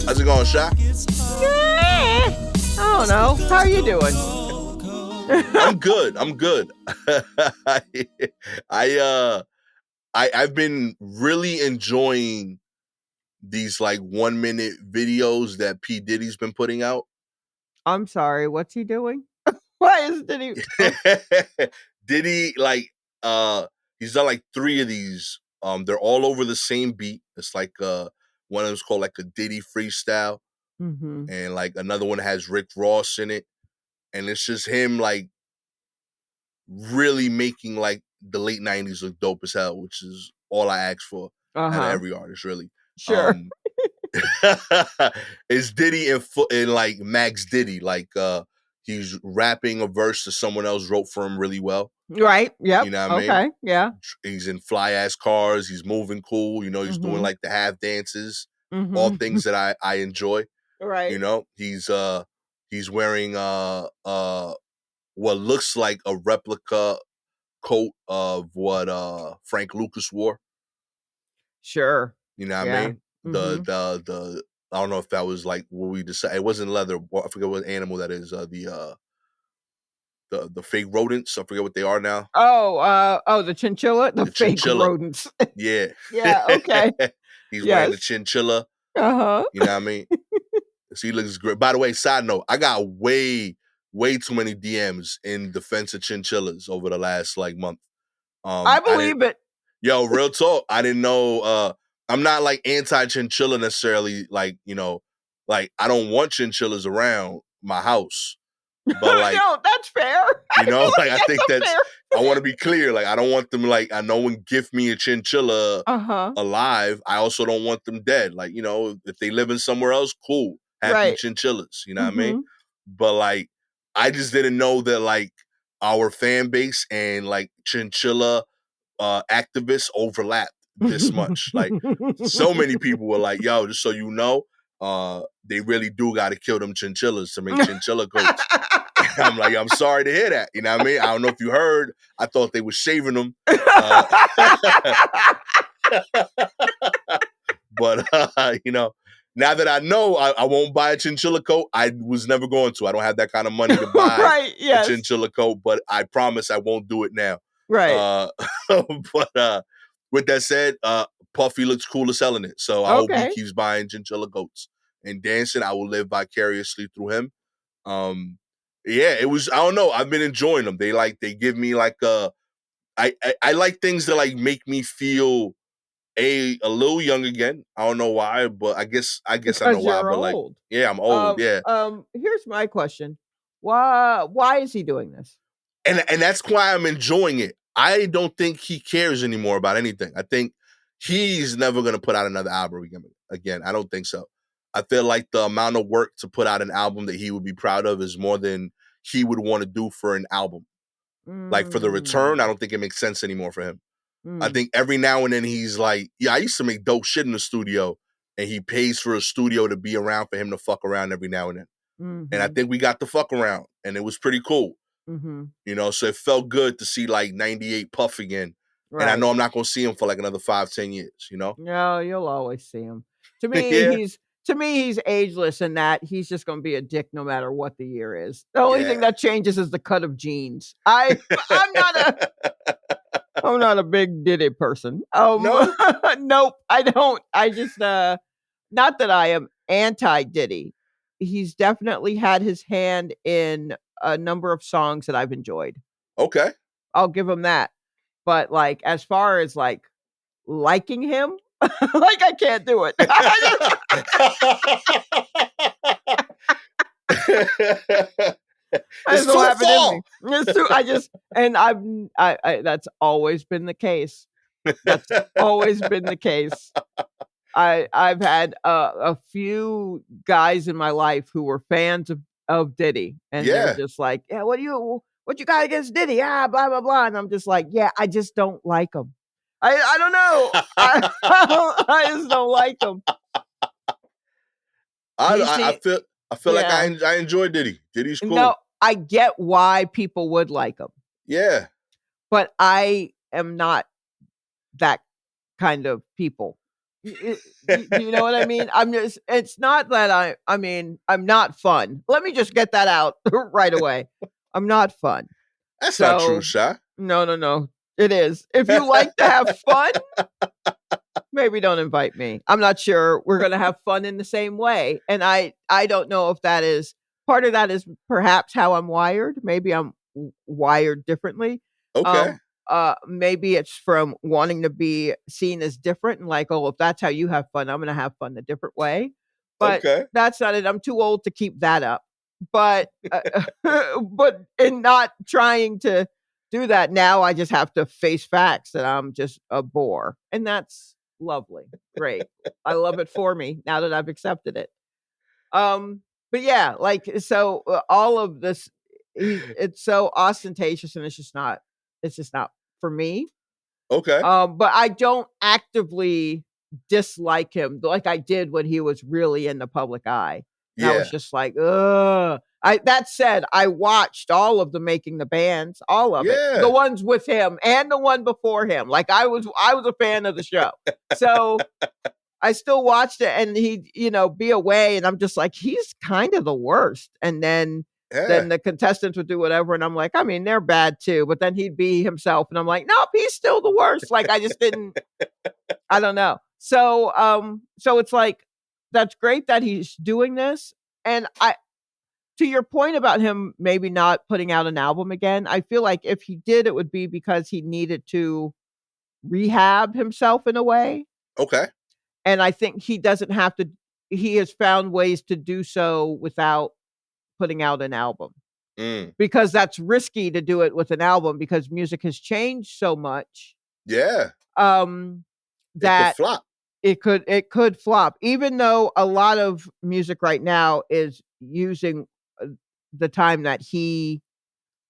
How's it going, Sha? I don't know. How are you doing? I'm good. I'm good. I, I I've been really enjoying these like 1 minute videos that P. Diddy's been putting out. I'm sorry. What's he doing? Why is Diddy? Diddy he's done like 3 of these. They're all over the same beat. It's like one of them's called like a Diddy freestyle, Mm-hmm. and like another one has Rick Ross in it, and it's just him like really making like the late 90s look dope as hell, which is all I ask for out of every artist, really. Sure. It's Diddy in like Max Diddy, like he's rapping a verse that someone else wrote for him really well. Right. Yep. You know what I mean? Okay. Yeah. He's in fly ass cars, he's moving cool, he's doing like the half dances, all things that I enjoy. Right. He's wearing what looks like a replica coat of what Frank Lucas wore. Sure. You know what I mean? The I don't know if that was like what we decided. It wasn't leather. I forget what animal that is. The fake rodents. I forget what they are now. The chinchilla, the fake chinchilla. rodents. Yeah. Yeah. Okay. He's wearing the chinchilla. You know what I mean? So he looks great. By the way, side note, I got way too many DMs in defense of chinchillas over the last like month. I believe it. Yo, real talk. I didn't know. I'm not like anti-chinchilla necessarily. Like, like I don't want chinchillas around my house. But like, no, that's fair. I think that's. I want to be clear. Like, I don't want them. Like, I know one gift me a chinchilla alive. I also don't want them dead. Like, if they live in somewhere else, cool. Happy chinchillas. You know what I mean? But like, I just didn't know that like our fan base and like chinchilla activists overlapped this much. Like, so many people were like, yo, just so you know, they really do got to kill them chinchillas to make chinchilla coats. I'm like, I'm sorry to hear that. You know what I mean? I don't know if you heard. I thought they were shaving them. But, now that I know, I won't buy a chinchilla coat. I was never going to. I don't have that kind of money to buy a chinchilla coat, but I promise I won't do it now. Right. But with that said, Puffy looks cool as selling it. So I hope he keeps buying chinchilla coats and dancing. I will live vicariously through him. Yeah, it was, I don't know. I've been enjoying them. They give me like I like things that like make me feel a little young again. I don't know why, but I guess I know why. But like, yeah, I'm old. Yeah. Here's my question: Why is he doing this? And that's why I'm enjoying it. I don't think he cares anymore about anything. I think he's never gonna put out another album again. I don't think so. I feel like the amount of work to put out an album that he would be proud of is more than he would want to do for an album. Like for the return, I don't think it makes sense anymore for him. I think every now and then he's like, yeah, I used to make dope shit in the studio, and he pays for a studio to be around for him to fuck around every now and then. And I think we got to fuck around, and it was pretty cool. So it felt good to see like 98 Puff again. Right. And I know I'm not going to see him for like another 5-10 years, No, you'll always see him. To me, he's ageless in that he's just going to be a dick no matter what the year is. The only thing that changes is the cut of jeans. I'm not a big Diddy person. No? Nope, I don't. I just not that I am anti-Diddy. He's definitely had his hand in a number of songs that I've enjoyed. Okay. I'll give him that. But like as far as like liking him, like I can't do it. It's too far. That's always been the case. That's always been the case. I've had a few guys in my life who were fans of Diddy, and they're just like, yeah, what you got against Diddy? Blah blah blah, and I'm just like, yeah, I just don't like him. I don't know. I just don't like him. I feel like I enjoy Diddy. Diddy's cool. No, I get why people would like him. Yeah. But I am not that kind of people. Do you know what I mean? It's not that I mean, I'm not fun. Let me just get that out right away. I'm not fun. That's not true, So, Shy. no, no, no. It is. If you like to have fun, maybe don't invite me. I'm not sure we're going to have fun in the same way. And I don't know if that is part of that is perhaps how I'm wired. Maybe I'm wired differently. Okay. Maybe it's from wanting to be seen as different and like, oh, if that's how you have fun, I'm going to have fun a different way. But Okay. that's not it. I'm too old to keep that up. But but in not trying to do that now, I just have to face facts that I'm just a bore, and that's lovely. Great. I love it for me now that I've accepted it. But yeah, like so all of this it's so ostentatious and it's just not for me. Okay. But I don't actively dislike him like I did when he was really in the public eye. And I was Yeah. just like, ugh. That said, I watched all of the Making the Bands, all of it. The Yeah. ones with him and the one before him. Like I was a fan of the show. So I still watched it and he'd, be away and I'm just like, he's kind of the worst. And then Yeah. the contestants would do whatever and I'm like, I mean, they're bad too, but then he'd be himself and I'm like, nope, he's still the worst. Like I just didn't I don't know. So it's like that's great that he's doing this and I to your point about him maybe not putting out an album again, I feel like if he did it would be because he needed to rehab himself in a way. Okay. And I think he has found ways to do so without putting out an album. Mm. Because that's risky to do it with an album because music has changed so much, Yeah. um, It could that flop. it could flop. Even though a lot of music right now is using, the time that he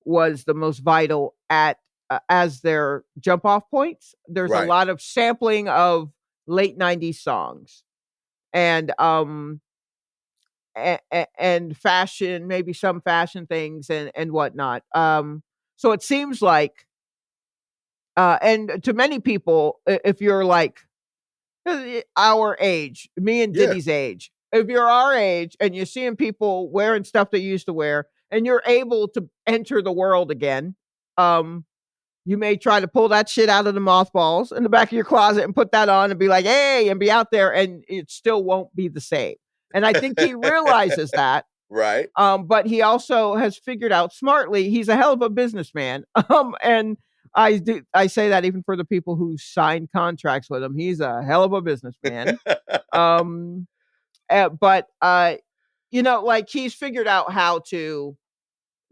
was the most vital at, as their jump off points. There's a Right. lot of sampling of late '90s songs and and fashion, maybe some fashion things and whatnot. So it seems like, and to many people, if you're like our age, me and Yeah. Diddy's age, if you're our age and you're seeing people wearing stuff they used to wear, and you're able to enter the world again, um, you may try to pull that shit out of the mothballs in the back of your closet and put that on and be like, "Hey," and be out there, and it still won't be the same. And I think he realizes that. Right. But he also has figured out smartly he's a hell of a businessman. And I say that even for the people who signed contracts with him. He's a hell of a businessman. Um, but like he's figured out how to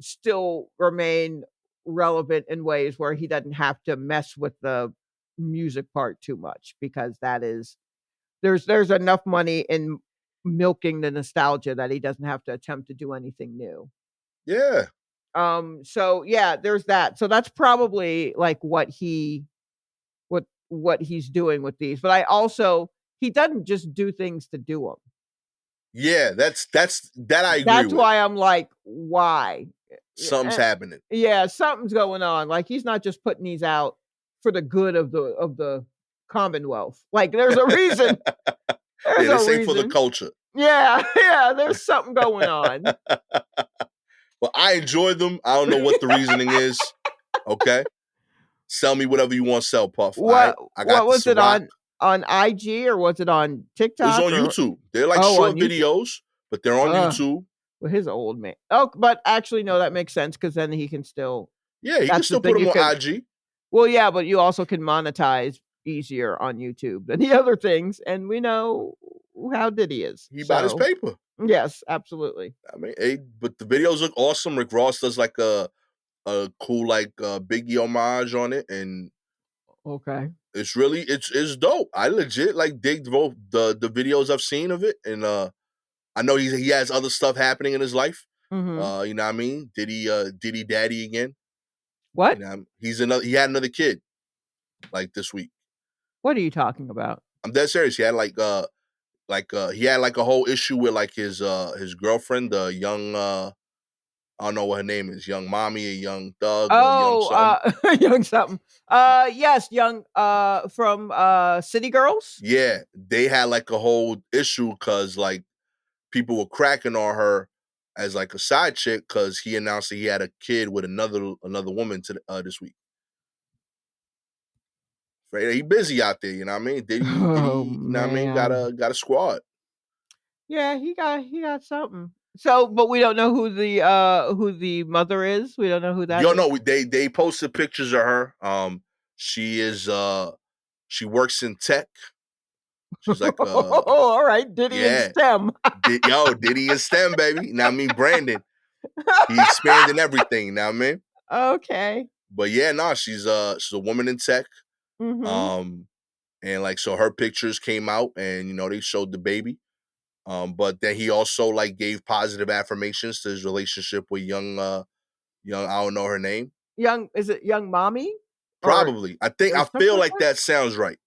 still remain relevant in ways where he doesn't have to mess with the music part too much because that is there's enough money in milking the nostalgia that he doesn't have to attempt to do anything new. Yeah. So yeah, there's that. So that's probably like what he's doing with these. But I also he doesn't just do things to do them. Yeah. That's that I agree That's with. why I'm like, why? Something's Eh, happening. yeah, something's going on. Like he's not just putting these out for the good of the Commonwealth. Like there's a reason. There's Yeah, a this ain't for the reason. culture. Yeah, yeah, there's something going on. But I enjoy them. I don't know what the reasoning is. Okay. Sell me whatever you want to sell, Puff. All right. What I what got the was it Ciroc. on IG or was it on It was TikTok on or YouTube. They're like oh, on short YouTube? videos, but they're on Ugh, YouTube. well, his old man. Oh, but actually, no, that makes sense because then he can still. Yeah, you can That's the still put thing. them You on can. IG. Well, yeah, but you also can monetize easier on YouTube than the other things, and we know how Diddy is. He bought his So, paper. yes, absolutely. I mean, hey, but the videos look awesome. Rick Ross does like a cool like Biggie homage on it, and Okay. it's dope. I legit like dig both the videos I've seen of it, and I know he has other stuff happening in his life. Mhm. You know what I mean? Diddy Daddy again. You What? know, he had another kid like this week. What are you talking about? I'm dead serious. He had he had like a whole issue with like his girlfriend, the young I don't know what her name is. Young Mommy, a Young Thug, or Young Oh, something. young something. Uh, Yes, young from City Girls. yeah, they had like a whole issue because like people were cracking on her as like a side chick because he announced that he had a kid with another woman this week. Right? He busy out there, you know what I mean? Did he, Oh you know what I mean? Got man. a squad. Yeah, he got something. So, but we don't know who the mother is. We don't know who that Yo, is. no, they posted pictures of her. She is she works in tech. She's like All right, Diddy and yeah. STEM. Diddy is STEM, baby. Now I mean Brandon. He expanding everything, now I mean. Okay. But yeah, no, she's a woman in tech. Mm-hmm. Um and like so her pictures came out and you know they showed the baby. But then he also like gave positive affirmations to his relationship with young I don't know her name. Is it Young Mommy or Probably. or I something feel like like that? that sounds right.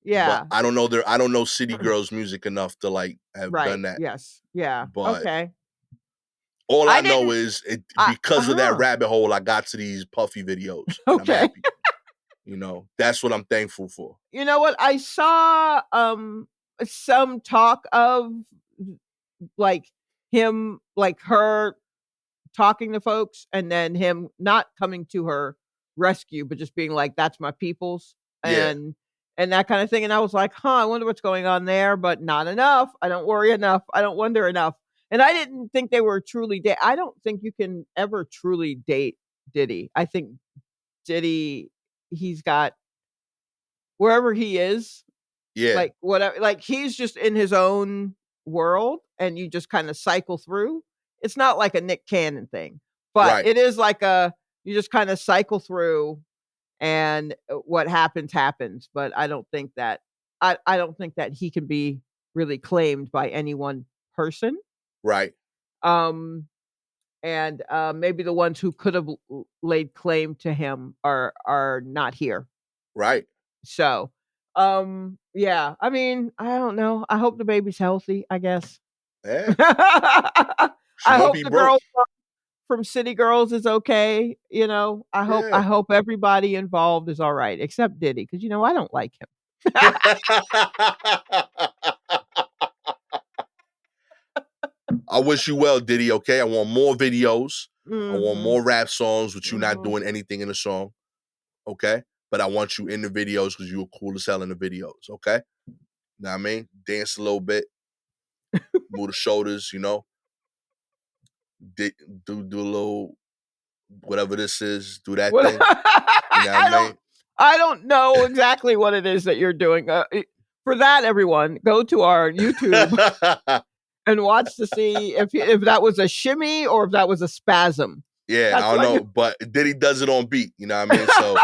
But Yeah. I don't know City Girls music enough to like have Right. done that. Yes. Yeah. But Okay. all I I know didn't. is because of that Uh-huh. rabbit hole, I got to these Puffy videos and I'm Okay. happy. You know, that's what I'm thankful for. You know what? I saw some talk of like him, like her talking to folks, and then him not coming to her rescue, but just being like, "That's my people's," Yeah, and that kind of thing. And I was like, "Huh, I wonder what's going on there," but not enough. I don't worry enough. I don't wonder enough. And I didn't think they were truly date. I don't think you can ever truly date Diddy. I think Diddy, he's got wherever he is, yeah, like whatever, like he's just in his own world, and you just kind of cycle through. It's not like a Nick Cannon thing, but right, it is like a you just kind of cycle through, and what happens happens. But I don't think that he can be really claimed by any one person. right, Um, and maybe the ones who could have laid claim to him are not here. right. So, yeah, I mean, I don't know. I hope the baby's healthy, I guess. Yeah, I she won't hope be the broke. girl from City Girls is okay, you know. I Yeah. hope everybody involved is all right except Diddy, cuz I don't like him. I wish you well, Diddy. Okay, I want more videos. I want Mhm. more rap songs with you not Mhm. doing anything in the song. Okay, but I want you in the videos because you were cool as hell in the videos. Okay, know what I mean? Dance a little bit, move the shoulders. You know, do do a little whatever this is. Do that What thing. You know what I I don't mean? I don't know exactly what it is that you're doing. For that, everyone, go to our YouTube and watch to see if that was a shimmy or if that was a spasm. Yeah, That's I don't like know, but Diddy does it on beat. You know what I mean? So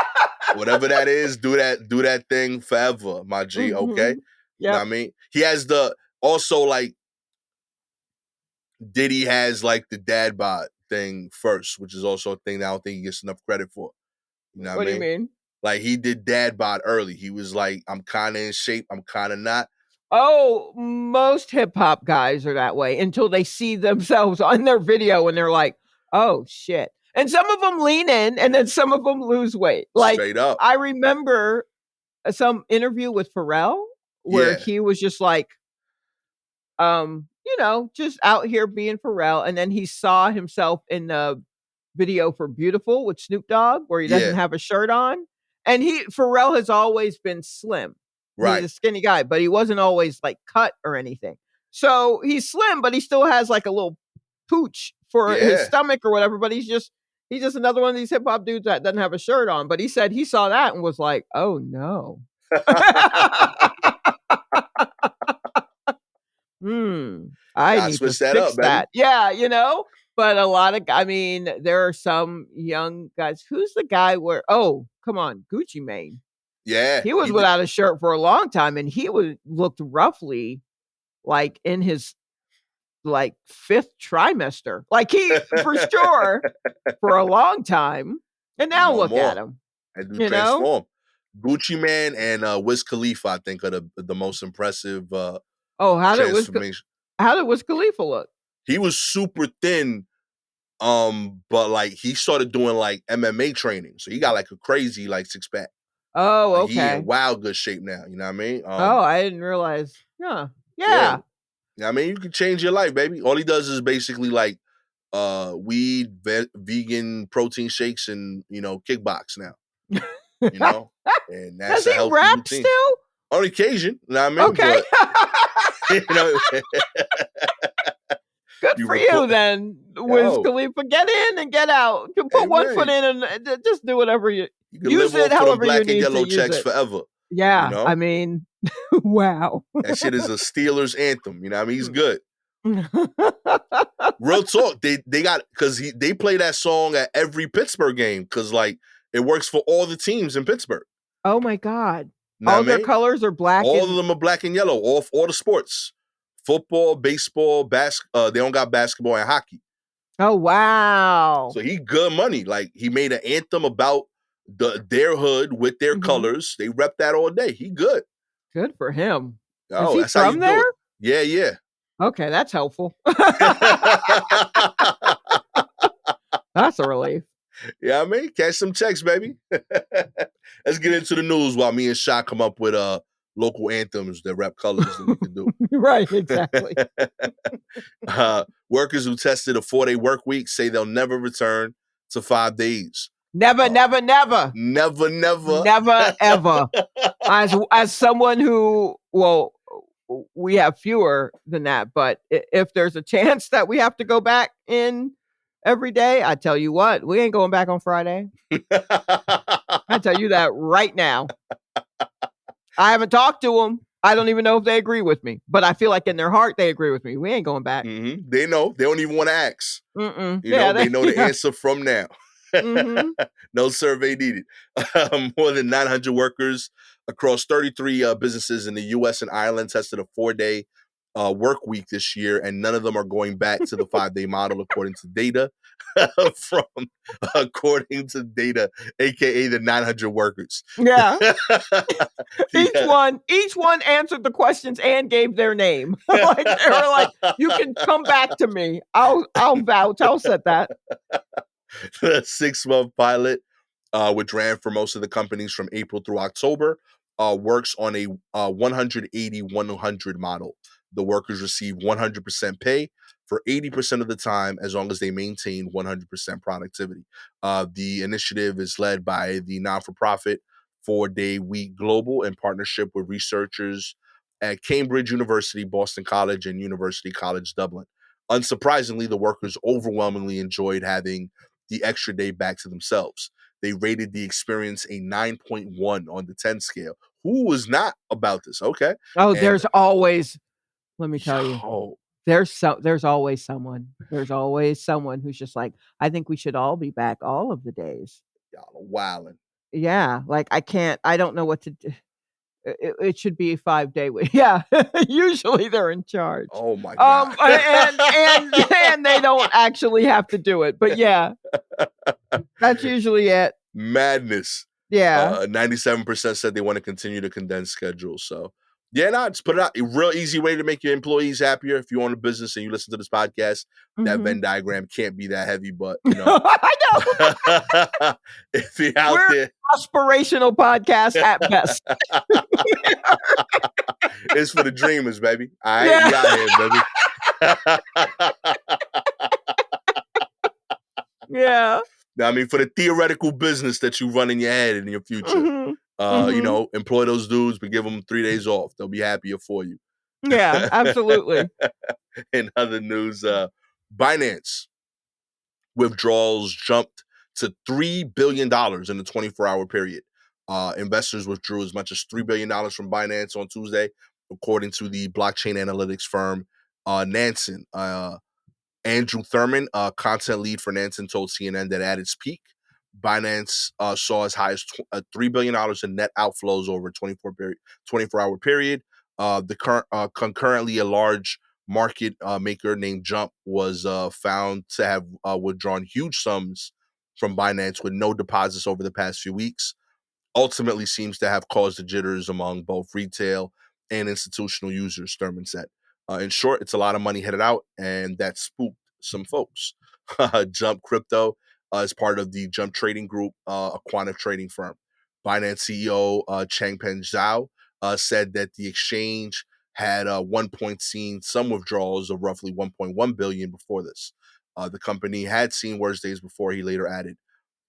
whatever that is, do that thing forever, my G. Okay, Mhm. you know what Yep. I mean? He has the also like Diddy has like the dad bod thing first, which is also a thing that I don't think he gets enough credit for. You know what I What do you mean? mean? Like he did dad bod early. He was like, I'm kind of in shape, I'm kind of not. Oh, most hip hop guys are that way until they see themselves on their video and they're like, "Oh shit." And some of them lean in and then some of them lose weight. Like Straight up. I remember some interview with Pharrell where Yeah, he was just like just out here being Pharrell, and then he saw himself in the video for Beautiful with Snoop Dogg where he doesn't yeah, have a shirt on. And Pharrell has always been slim. He's right. a skinny guy, but he wasn't always like cut or anything. So he's slim, but he still has like a little pooch for his Yeah. stomach or whatever. But he's just another one of these hip hop dudes that doesn't have a shirt on. But he said he saw that and was like, "Oh no." Hmm. I Gotta need to switch that up, fix baby. that. Yeah, but a lot of I mean, there are some young guys. Who's the guy where oh, come on, Gucci Mane. Yeah, He was he did. without a shirt for a long time and he was looked roughly like in his like 5th trimester. Like he for sure for a long time. And Not now no look at more. him, I do you know? transform. Gucci Man and Wiz Khalifa, I think, are the most impressive Oh, transformation. how did Wiz Khalifa look? He was super thin But like he started doing like MMA training, so he got like a crazy like 6-pack. Oh, Like he in okay. wild good shape now. You know what I mean? Oh, I didn't realize. Huh. Yeah. Yeah. I mean, you can change your life, baby. All he does is basically like weed, vegan protein shakes, and kickbox now. And Does that's he a healthy rap routine. still? On occasion, you know what I mean? Okay. But you know, Good you for you record. then, Wiz Yo, Khalifa. Get in and get out. You can hey put one foot man, in and just do whatever you you can use live it off of them however you black and need to yellow use checks it. forever. You Yeah, I know, mean, wow. that shit is a Steelers anthem. You know what I mean? He's good. Real talk. They got because they play that song at every Pittsburgh game because like it works for all the teams in Pittsburgh. Oh my God. You know what All I their mean? colors are black All of and them are black and yellow. All the sports, football, baseball, they don't got basketball and hockey. oh wow. So he good money. Like he made an anthem about their hood with their Mhm. colors. They rep that all day. He good. Good for him. Is Oh, he that's how you from do there? it. Yeah, yeah. Okay, that's helpful. That's a relief. Yeah, I mean, catch some checks, baby. Let's get into the news while me and Sha come up with local anthems that rep colors that we can do. Right, exactly. Workers who tested a 4-day work week say they'll never return to 5 days. Never, never, never. Never, never. Never ever. As someone who, well, we have fewer than that, but if there's a chance that we have to go back in every day, I tell you what, we ain't going back on Friday. I tell you that right now. I haven't talked to them. I don't even know if they agree with me, but I feel like in their heart they agree with me. We ain't going back. Mm-hmm. They know. They don't even want to ask. Yeah, They know the answer from now. mm-hmm. No survey needed. More than 900 workers across 33 businesses in the U.S. and Ireland tested a 4-day work week this year, and none of them are going back to the 5-day model, according to data aka the 900 workers. Yeah. Yeah. Each one answered the questions and gave their name. Like they were like, you can come back to me. I'll vouch. I'll set that. The 6-month pilot, which ran for most of the companies from April through October, works on a 180-100 model. The workers receive 100% pay for 80% of the time as long as they maintain 100% productivity. The initiative is led by the non-for-profit 4-Day Week Global in partnership with researchers at Cambridge University, Boston College, and University College Dublin. Unsurprisingly, the workers overwhelmingly enjoyed having the extra day back to themselves. They rated the experience a 9.1 on the 10 scale. Who was not about this? Okay. Oh, And there's always, let me tell you, yo, there's always someone. There's always someone who's just like, I think we should all be back all of the days. y'all are wilding. Yeah, like I don't know what to do. It should be a 5-day week. Yeah, usually they're in charge. Oh my God. And they don't actually have to do it. But yeah, that's usually it. Madness. Yeah. 97% said they want to continue the condensed schedule. So yeah, just put it out. A real easy way to make your employees happier. If you own a business and you listen to this podcast, that Venn diagram can't be that heavy, but I know. if you're out We're there, aspirational podcast at best. it's for the dreamers, baby. All right, we out here, baby. Yeah. I mean, for the theoretical business that you run in your head in your future, employ those dudes, but give them 3 days off. They'll be happier for you. Yeah, absolutely. In other news, Binance withdrawals jumped to $3 billion in the 24-hour period. Investors withdrew as much as $3 billion from Binance on Tuesday, according to the blockchain analytics firm Nansen. Andrew Thurman, content lead for Nansen, told CNN that at its peak, Binance saw as high as $3 billion in net outflows over a 24-hour period. The current concurrently, a large market maker named Jump was found to have withdrawn huge sums from Binance with no deposits over the past few weeks. Ultimately seems to have caused the jitters among both retail and institutional users, Thurman said. In short, it's a lot of money headed out, and that spooked some folks. Jump Crypto is part of the Jump Trading Group, a quantitative trading firm. Binance CEO Changpeng Zhao said that the exchange had one point seen some withdrawals of roughly 1.1 billion before this. The company had seen worse days before. He later added,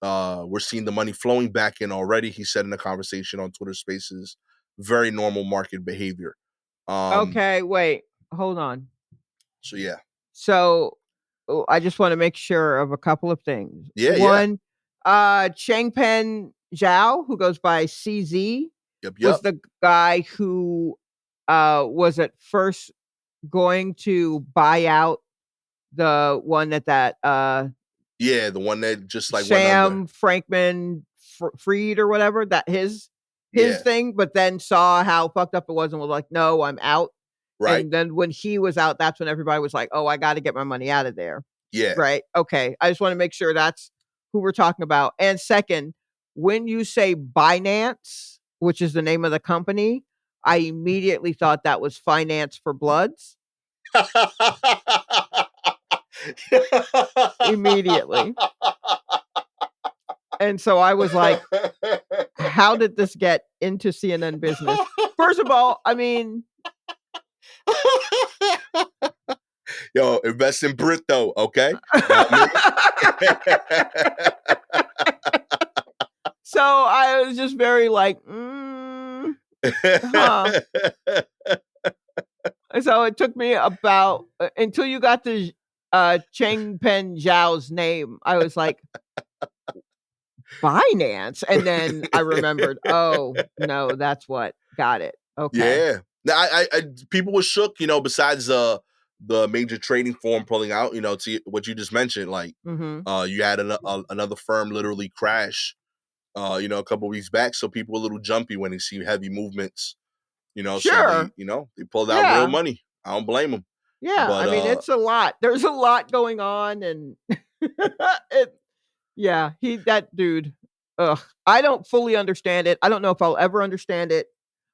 "We're seeing the money flowing back in already," he said in a conversation on Twitter Spaces. Very normal market behavior. Okay, wait, hold on. So yeah, So, I just wanna make sure of a couple of things. yeah. One, Changpeng Zhao, who goes by CZ, Yep. was the guy who, was at first going to buy out the one that Yeah, the one that just like went under. Sam Frankman Freed or whatever, that his Yeah, thing, but then saw how fucked up it was and was like, "No, I'm out." right. And then when he was out, that's when everybody was like, "Oh, I gotta get my money out of there." Yeah. Right? Okay. I just wanna make sure that's who we're talking about. And second, when you say Binance, which is the name of the company, I immediately thought that was Finance for Bloods. Immediately. And so I was like, how did this get into CNN Business? First of all, I mean, Yo, invest in Brit though, okay? Not me. so I was just very like, huh. And so it took me about until you got to Cheng Pen Zhao's name. I was like, Binance, and then I remembered, oh no, that's what got it. Okay. Yeah. Now, people were shook, besides the major trading firm pulling out, to what you just mentioned, like Mm-hmm. you had another firm literally crash, a couple weeks back. So people were a little jumpy when they see heavy movements, so Sure. they pulled out real Yeah. money. I don't blame them. Yeah. But I mean, it's a lot. There's a lot going on, and it, yeah, that dude. Ugh, I don't fully understand it. I don't know if I'll ever understand it.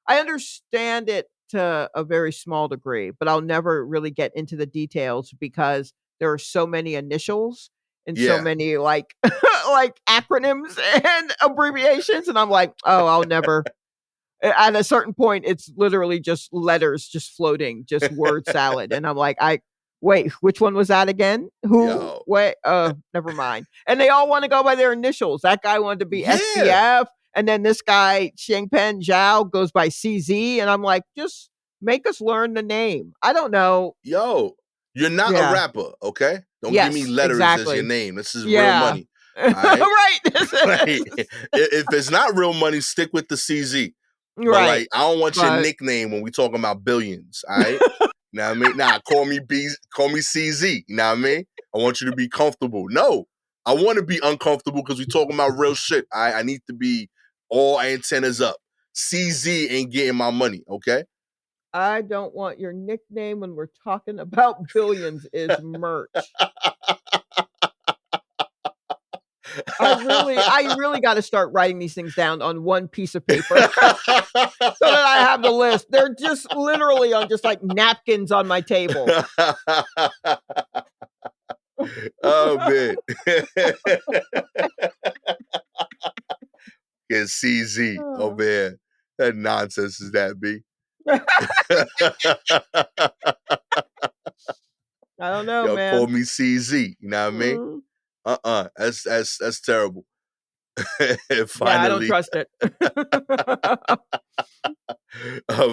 I understand it to a very small degree, but I'll never really get into the details because there are so many initials and so yeah. many like like acronyms and abbreviations, and I'm like, oh, I'll never. At a certain point, it's literally just letters just floating, just word salad, and I'm like, I wait, which one was that again? Who? Yo. Wait, never mind. And they all want to go by their initials. That guy wanted to be Yeah. SBF, and then this guy Shangpen Zhao goes by CZ, and I'm like, just make us learn the name. I don't know. Yo, you're not a Yeah. rapper, okay? Don't give me Yes. letters as your Exactly. name. This is real Yeah. money. All right. Right. Like, if it's not real money, stick with the CZ. But Right. like, I don't want your But nickname when we talking about billions. All right. You know what I mean? Nah, call me CZ. You know what I mean? I want you to be comfortable. No, I want to be uncomfortable because we talking about real shit. I need to be all antennas up. CZ ain't getting my money, okay? I don't want your nickname when we're talking about billions is merch. I really gotta start writing these things down on one piece of paper so that I have the list. They're just literally on just like napkins on my table. Oh man. Get CZ. Oh Oh. man. That nonsense is that be. I don't know, Y'all call man. me CZ. You know what I mean? Mm. That's terrible. And Yeah, I don't finally, trust it.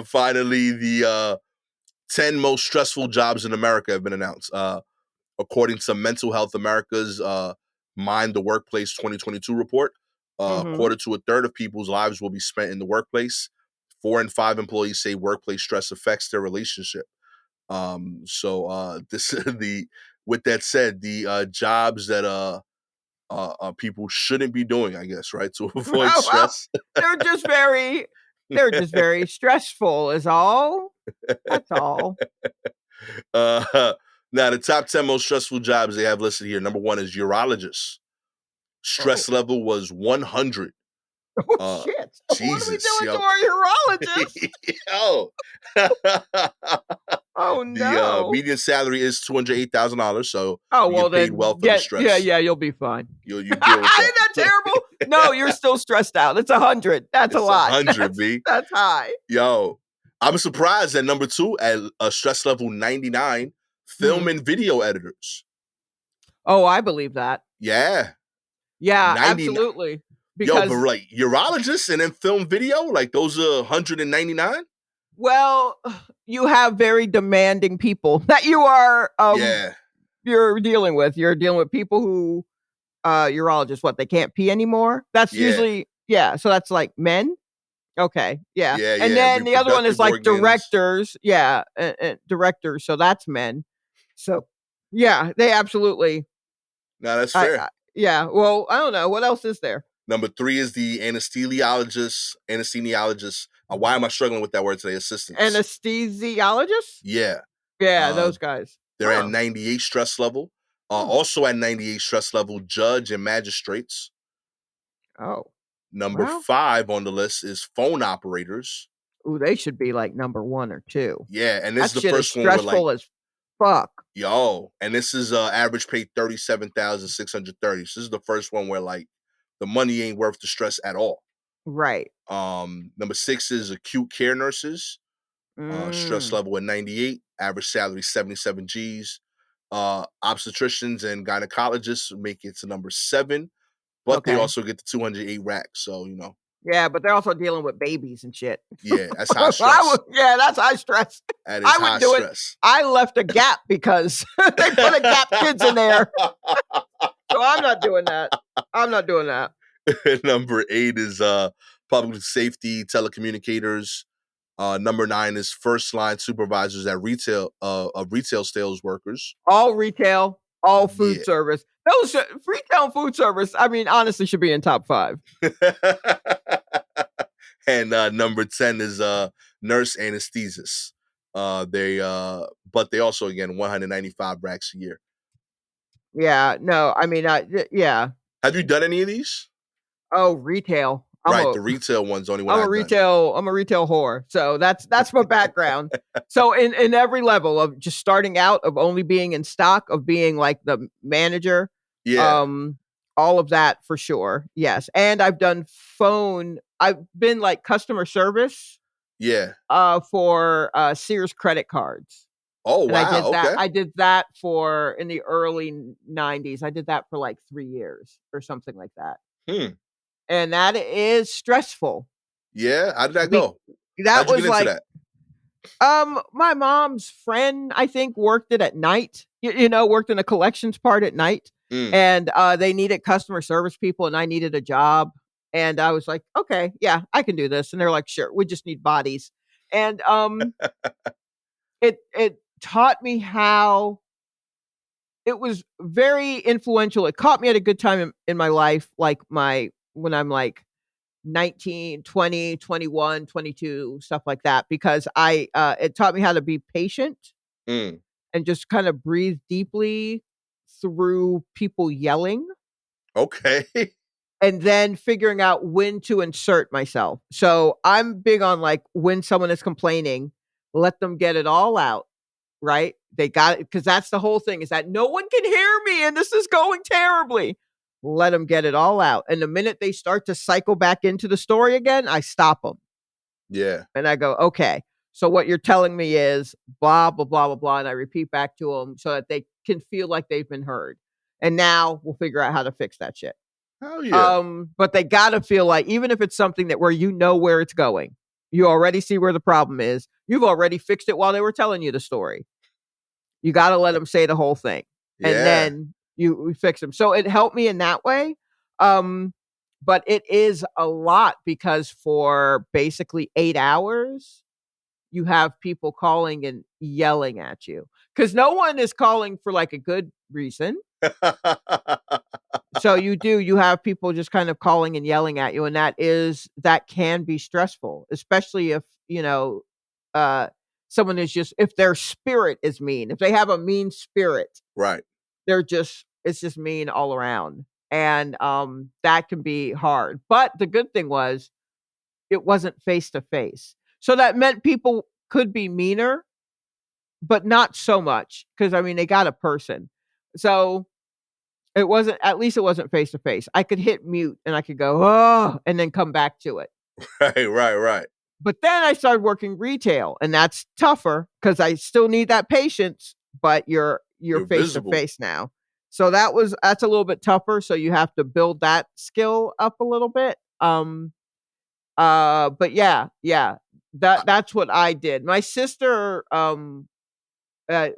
finally, the 10 most stressful jobs in America have been announced. According to Mental Health America's Mind the Workplace 2022 report, a Mhm. quarter to a third of people's lives will be spent in the workplace. 4 in 5 employees say workplace stress affects their relationship. This the with that said, the jobs that people shouldn't be doing, I guess, right, to avoid Oh, well, stress. they're just very they're just very stressful is all. That's all. uh, Now, the top 10 most stressful jobs they have listed here. Number one is urologist. Oh. Stress level was 100. Oh, Uh, shit. next? What are we Jesus, doing to yo. our urologist? Yo. Oh, The no. median salary is $208,000, so Oh, you well, get paid well then, for the yeah, yeah, stress. yeah, you'll be fine. You Isn't deal with that. that terrible? No, you're still stressed out. It's 100. That's a It's lot. 100, B. That's high. Yo, I'm surprised at number 2 at a stress level 99, film Mhm. and video editors. Oh, I believe that. Yeah, Yeah, 99. absolutely. Yo, but Because, like urologists and then film video, like those are 199. well, you have very demanding people that you are, Yeah, you're dealing with. You're dealing with people who, urologists, what, they can't pee anymore? That's yeah, usually, yeah, so that's like men? Okay, yeah, yeah, and yeah. then the other one is Reproductive like organs. directors, yeah, directors, so that's men. So, yeah, they absolutely, Now that's I fair. yeah, well, I don't know, what else is there? Number 3 is the anesthesiologist. Anesthesiologist. Why am I struggling with that word today? Assistants. Anesthesiologists? Yeah. Yeah, Uh, those guys. they're at Huh, 98 stress level. hmm, Also at 98 stress level, judge and magistrates. oh, Number well, 5 on the list is phone operators. ooh, they should be, like, number 1 or 2. Yeah, and this is That the shit is first one where like, stressful as fuck. yo, and this is average pay 37,630. So this is the first one where like the money ain't worth the stress at all. Right. Number 6 is acute care nurses. Stress Mm, level at 98, average salary 77 G's. Obstetricians and gynecologists make it to number 7, but they okay. also get the 208 racks. So, Yeah, but they're also dealing with babies and shit. yeah, that's high I stress. would, yeah, that's high stress. That is I high wouldn't do it. stress. I left a gap because they put a gap kids in there. So I'm not doing that. I'm not doing that. Number 8 is public safety telecommunicators. Number 9 is first line supervisors at retail of retail sales workers. All retail, all food Yeah. service. Those retail and food service, I mean, honestly, should be in top 5. And number 10 is nurse anesthesists. But they also again 195 racks a year. Yeah, no, I mean, yeah. Have you done any of these? Oh, retail. Right, the retail one's the only one I've done. I'm a retail whore. So that's my background. So in every level of just starting out, of only being in stock, of being like the manager, Yeah, um, all of that for sure. Yes. And I've done phone, I've been like customer service yeah. for Sears credit cards. Oh And I wow, did that. okay. I did that for in the early 90s. I did that for like 3 years or something like that. Hmm. And that is stressful. Yeah, how did that Be- go? that How'd you get was into like, that? my mom's friend, I think, worked it at night. Worked in a collections part at night, Mm. and they needed customer service people, and I needed a job, and I was like, okay, yeah, I can do this. And they're like, sure, we just need bodies, and it taught me how. It was very influential. It caught me at a good time in my life, like when I'm like 19, 20, 21, 22, stuff like that, because it taught me how to be patient Mm. and just kind of breathe deeply through people yelling, Okay. and then figuring out when to insert myself. So I'm big on like when someone is complaining, let them get it all out, right? They got it, because that's the whole thing, is that no one can hear me and this is going terribly. Let them get it all out. And the minute they start to cycle back into the story again, I stop them. Yeah. And I go, okay, so what you're telling me is blah, blah, blah, blah, blah. And I repeat back to them so that they can feel like they've been heard. And now we'll figure out how to fix that shit. Hell yeah. But they got to feel like, even if it's something that where where it's going, you already see where the problem is. You've already fixed it while they were telling you the story. You got to let them say the whole thing, and Yeah. then you fix them. So it helped me in that way. Um, but it is a lot, because for basically 8 hours, you have people calling and yelling at you, because no one is calling for like a good reason. So you have people just kind of calling and yelling at you, and that can be stressful, especially if, uh, someone is just, if their spirit is mean, if they have a mean spirit, Right. it's just mean all around. And that can be hard. But the good thing was, it wasn't face to face. So that meant people could be meaner, but not so much because I mean they got a person. So it wasn't, at least it wasn't face to face. I could hit mute and I could go, oh, and then come back to it. Right. But then I started working retail, and that's tougher because I still need that patience, but you're You're face to visible. face now. So that's a little bit tougher. So you have to build that skill up a little bit. But yeah, that's what I did. My sister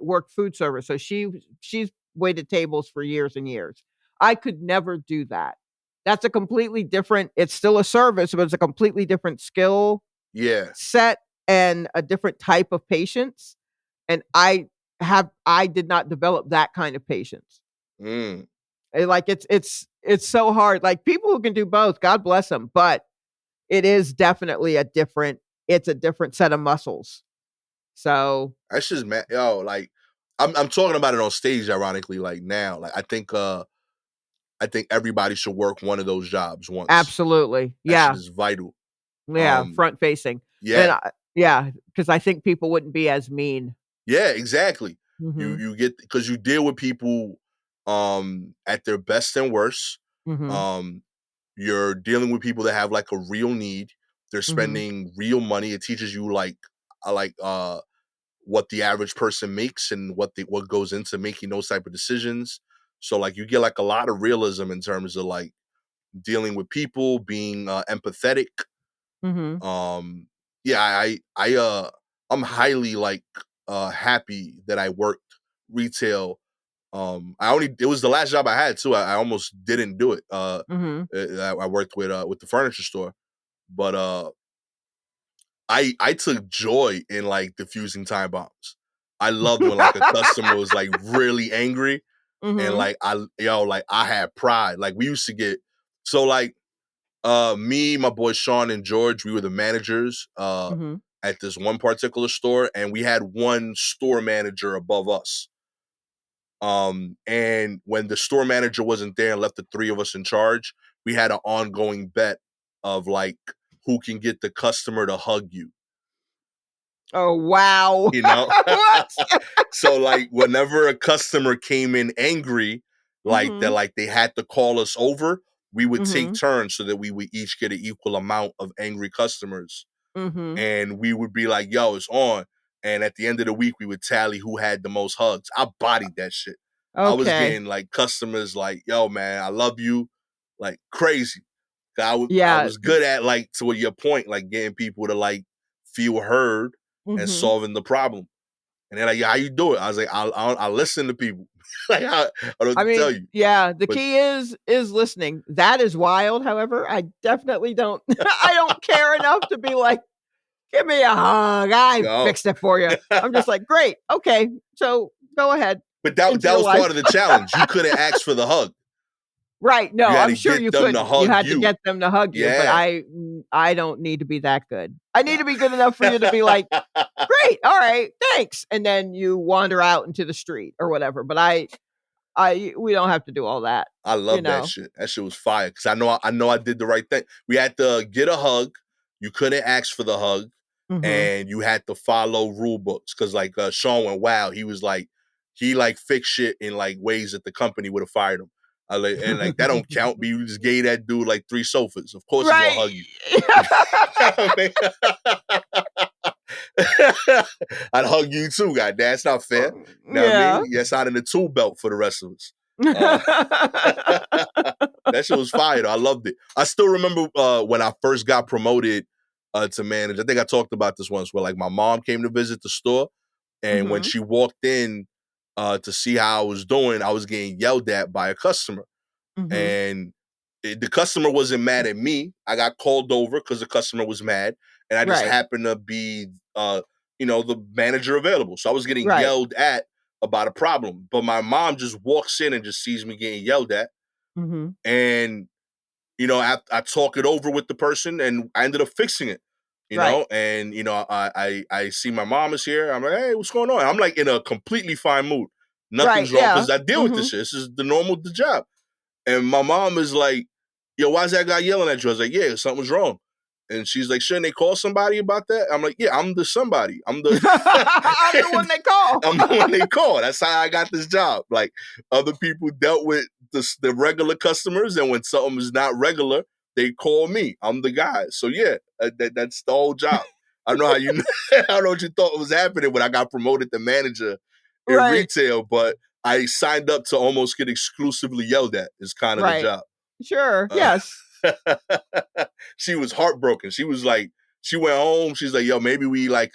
worked food service, so she's waited tables for years and years. I could never do that. That's a completely different. It's still a service, but it's a completely different skill Yeah. set and a different type of patience. And I did not develop that kind of patience. Mm. Like it's so hard. Like people who can do both, God bless them, but it is definitely it's a different set of muscles. So That's just man. Yo, like I'm talking about it on stage. Ironically, like now, like I think everybody should work one of those jobs once. absolutely. That shit Yeah. is vital. Yeah, front facing. And Yeah, yeah, because I think people wouldn't be as mean. yeah, exactly. Mhm. You get because you deal with people at their best and worst. Mhm. Um, you're dealing with people that have like a real need. They're Mhm. spending real money. It teaches you like what the average person makes and what goes into making those type of decisions. So like you get like a lot of realism in terms of like dealing with people, being empathetic. Mhm. Um, yeah, I'm highly like happy that I worked retail. It was the last job I had too. I almost didn't do it. Mhm. I worked with the furniture store, but I took joy in like diffusing time bombs. I loved when like a customer was like really angry and Mhm. like like I had pride. Like we used to get so like me, my boy Sean and George, we were the managers Mhm. at this one particular store, and we had one store manager above us. And when the store manager wasn't there and left the three of us in charge, we had an ongoing bet of like who can get the customer to hug you, Oh, wow. you know? What? So like whenever a customer came in angry, Mhm. like they had to call us over, we would take Mhm. turns so that we would each get an equal amount of angry customers. Mhm. And we would be like, yo, it's on. And at the end of the week, we would tally who had the most hugs. I bodied that shit. I was Okay. getting like customers like, yo, man, I love you, like crazy. I Yeah. was good at like to your point, like getting people to like feel heard and Mhm. solving the problem. And they're like, yeah, how you do it? I was like, I listen to people. Like I don't I know what to tell mean, you. yeah, the But key is listening. That is wild, however, I definitely don't I don't care enough to be like, "Give me a hug, I yo, fixed it for you." I'm just like, "Great, okay, so go ahead but into that your was life." part of the challenge. You couldn't ask for the hug. Right, You no, had I'm to sure get you them to couldn't. You hug had to you. get them to hug you, but Yeah. I don't need to be that good. I need Nah. to be good enough for you to be like, "Great, alright, thanks," and then you wander out into the street or whatever, but we don't have to do all that, I you love that know? shit. That shit was fire because I know I did the right thing. We had to get a hug. You couldn't ask for the hug, Mhm. and you had to follow rule books. Because like Sean went wild. He was like he like fixed shit in like ways that the company would have fired him. And like that don't count. But you just gave that dude like 3 sofas. Of course he gonna Right. hug you. I mean, I'd hug you too, goddamn. That's not fair. Know what I Yeah. mean? Yes, out in the tool belt for the rest of us. That shit was fire. Though. I loved it. I still remember when I first got promoted to manager. I think I talked about this once where like my mom came to visit the store, and when Mhm. she walked in to see how I was doing, I was getting yelled at by a customer. Mhm. And the customer wasn't mad at me. I got called over because the customer was mad, and I just Right. happened to be, the manager available. So I was getting Right. yelled at about a problem. But my mom just walks in and just sees me getting yelled at, Mhm. and I talk it over with the person, and I ended up fixing it. Right. And I see my mom is here. I'm like, hey, what's going on? I'm like in a completely fine mood. Right, Nothing's wrong yeah. because I deal with this Mhm. shit. This is the job. And my mom is like, yo, why's that guy yelling at you? I was like, yeah, something's wrong. And she's like, shouldn't they call somebody about that? I'm like, yeah, I'm the somebody. I'm the I'm the one they call. I'm the one they call. That's how I got this job. Like other people dealt with the regular customers, and when something is not regular, they call me. I'm the guy. So yeah, that's the whole job. I don't know how you I don't know what you thought was happening when I got promoted to manager in Right. retail, but I signed up to almost get exclusively yelled at is kind of the Right. job. Sure. Yes. She was heartbroken. She was like, she went home. She's like, yo, maybe we like,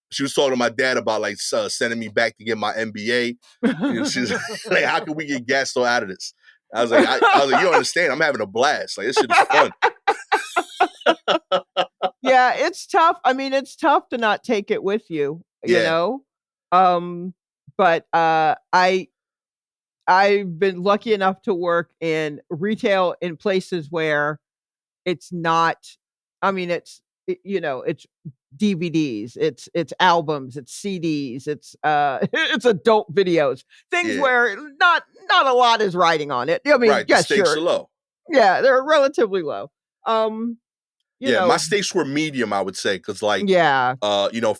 she was talking to my dad about like sending me back to get my MBA. And she's like, how can we get Gastor out of this? I was like, you don't understand. I'm having a blast. Like, this shit is fun. Yeah, it's tough. I mean, it's tough to not take it with you, you know? But I've been lucky enough to work in retail in places where it's not, I mean, it's DVDs, it's albums, it's CDs, it's it's adult videos, things where not a lot is riding on it. I mean, right, the stakes are low. Yeah, they're relatively low. My stakes were medium, I would say, because like,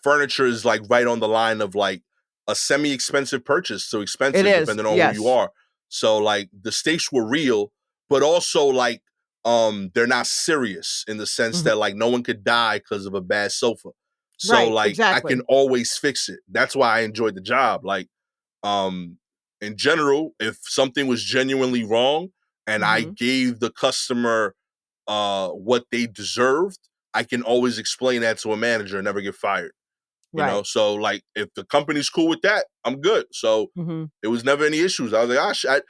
furniture is like right on the line of like a semi-expensive purchase to expensive, depending on who you are. So like the stakes were real, but also like they're not serious in the sense that like no one could die because of a bad sofa. So I can always fix it. That's why I enjoyed the job. Like in general, if something was genuinely wrong and I gave the customer what they deserved, I can always explain that to a manager and never get fired. You know, so like if the company's cool with that, I'm good. So it was never any issues. I was like,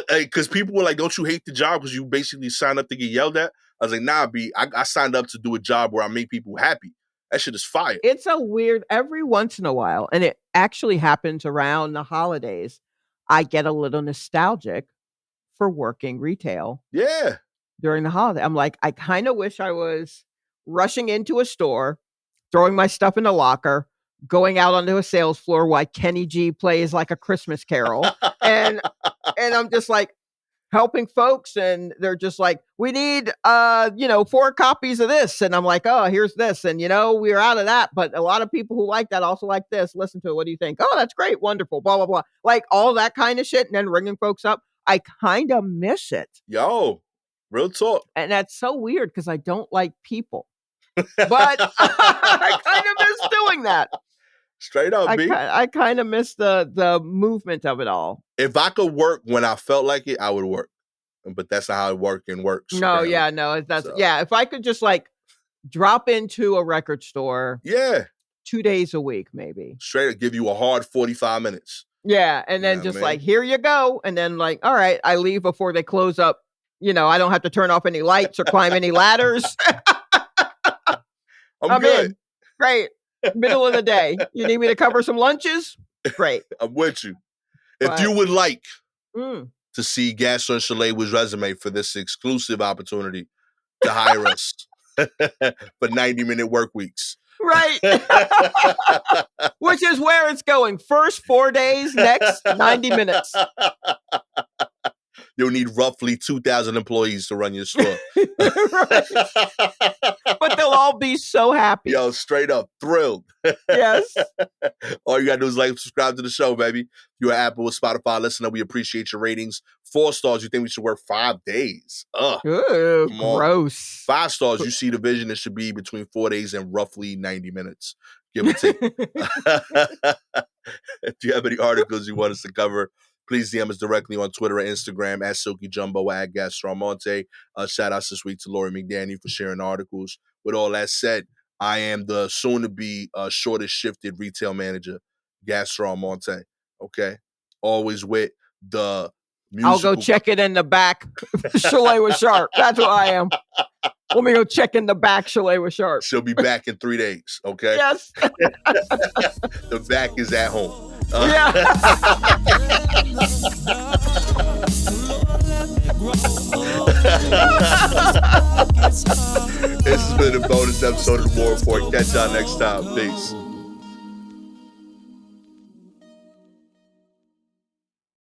because people were like, don't you hate the job because you basically signed up to get yelled at? I was like, nah, B, I signed up to do a job where I make people happy. That shit is fire. It's a weird, every once in a while, and it actually happens around the holidays, I get a little nostalgic for working retail. Yeah. During the holiday. I'm like, I kind of wish I was rushing into a store, throwing my stuff in the locker, going out onto a sales floor while Kenny G plays like a Christmas carol. and I'm just like helping folks, and they're just like, we need 4 copies of this. And I'm like, oh, here's this. And we're out of that. But a lot of people who like that also like this. Listen to it. What do you think? Oh, that's great. Wonderful. Blah, blah, blah. Like all that kind of shit. And then ringing folks up. I kind of miss it. Yo, real talk. And that's so weird because I don't like people. But I kind of miss doing that. Straight up, B. I kind of miss the movement of it all. If I could work when I felt like it, I would work. But that's not how it works. No, apparently. Yeah, no. If I could just like drop into a record store. Yeah. 2 days a week, maybe. Straight up, give you a hard 45 minutes. Yeah, and then just like, here you go. And then like, all right, I leave before they close up. I don't have to turn off any lights or climb any ladders. I'm good. In. Great. Middle of the day. You need me to cover some lunches? Great. I'm with you. If you would like to see Gastor and Shalewa's resume for this exclusive opportunity to hire us for 90-minute work weeks. Right. Which is where it's going. First 4 days, next 90 minutes. You'll need roughly 2,000 employees to run your store. Right. But they'll all be so happy. Yo, straight up thrilled. Yes. All you gotta do is like, subscribe to the show, baby. If you're an Apple or Spotify listener, we appreciate your ratings. 4 stars, you think we should work 5 days? Ugh. Ooh, gross. 5 stars, you see the vision. It should be between 4 days and roughly 90 minutes, give or take. If you have any articles you want us to cover, please DM us directly on Twitter or Instagram at Silky Jumbo, at Gastor Almonte. Shout outs this week to Lori McDaniel for sharing articles. With all that said, I am the soon-to-be shortest shifted retail manager, Gastor Almonte. Okay? Always with the musical. I'll go check it in the back. Shalewa Sharpe. That's what I am. Let me go check in the back, Shalewa Sharpe. She'll be back in 3 days, okay? Yes. The back is at home. Yeah. This has been a bonus episode of the War Report. Catch y'all next time. Peace.